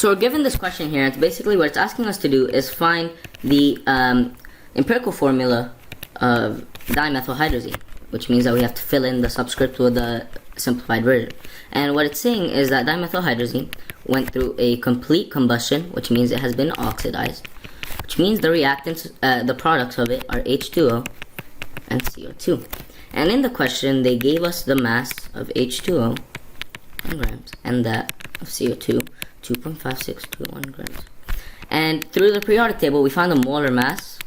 So we're given this question here. It's basically what it's asking us to do is find the empirical formula of dimethylhydrazine, which means that we have to fill in the subscript with the simplified version. And what it's saying is that dimethylhydrazine went through a complete combustion, which means it has been oxidized, which means the reactants, the products of it are H2O and CO2. And in the question, they gave us the mass of H2O, 1 grams, and that of CO2, 2.5621 grams. And through the periodic table, we found the molar mass,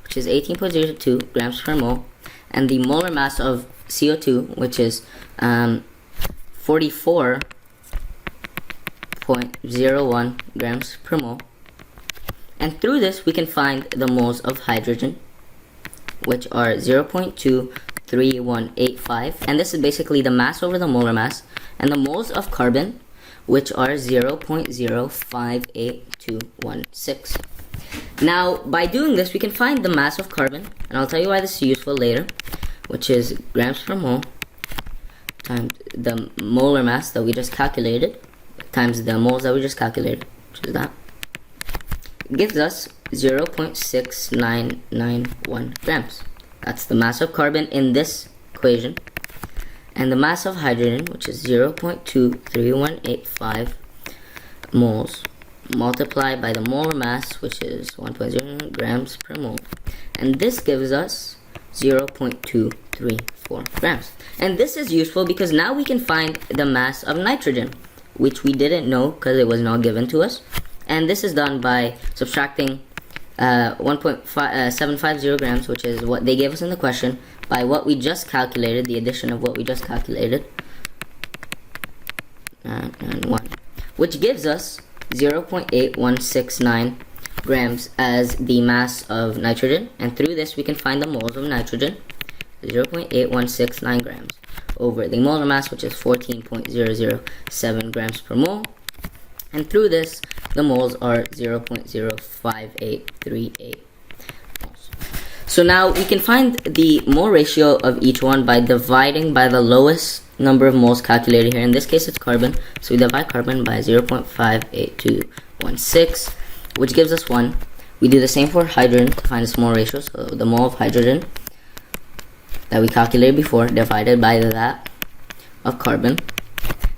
which is 18.02 grams per mole, and the molar mass of CO2, which is 44.01 grams per mole. And through this, we can find the moles of hydrogen, which are 0.23185, and this is basically the mass over the molar mass, and the moles of carbon, which are 0.058216. Now, by doing this, we can find the mass of carbon, and I'll tell you why this is useful later, which is grams per mole times the molar mass that we just calculated times the moles that we just calculated, which is that. It gives us 0.6991 grams. That's the mass of carbon in this equation. And the mass of hydrogen, which is 0.23185 moles, multiplied by the molar mass, which is 1.0 grams per mole. And this gives us 0.234 grams. And this is useful because now we can find the mass of nitrogen, which we didn't know because it was not given to us. And this is done by subtracting 1.750 grams, which is what they gave us in the question, by what we just calculated, the addition of what we just calculated, 991, which gives us 0.8169 grams as the mass of nitrogen. And through this, we can find the moles of nitrogen, 0.8169 grams, over the molar mass, which is 14.007 grams per mole. And through this, the moles are 0.05838 moles. So now we can find the mole ratio of each one by dividing by the lowest number of moles calculated here. In this case, it's carbon. So we divide carbon by 0.58216, which gives us 1. We do the same for hydrogen to find its mole ratio. So the mole of hydrogen that we calculated before divided by that of carbon.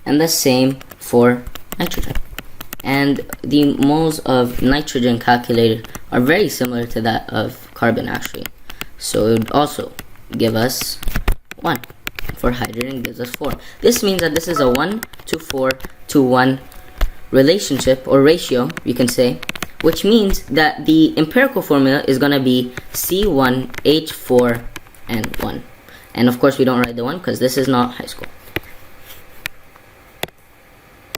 And the same for nitrogen. And the moles of nitrogen calculated are very similar to that of carbon, actually. So it would also give us 1. For hydrogen, gives us 4. This means that this is a 1 to 4 to 1 relationship, or ratio, you can say, which means that the empirical formula is going to be C1H4N1. And of course, we don't write the 1 because this is not high school.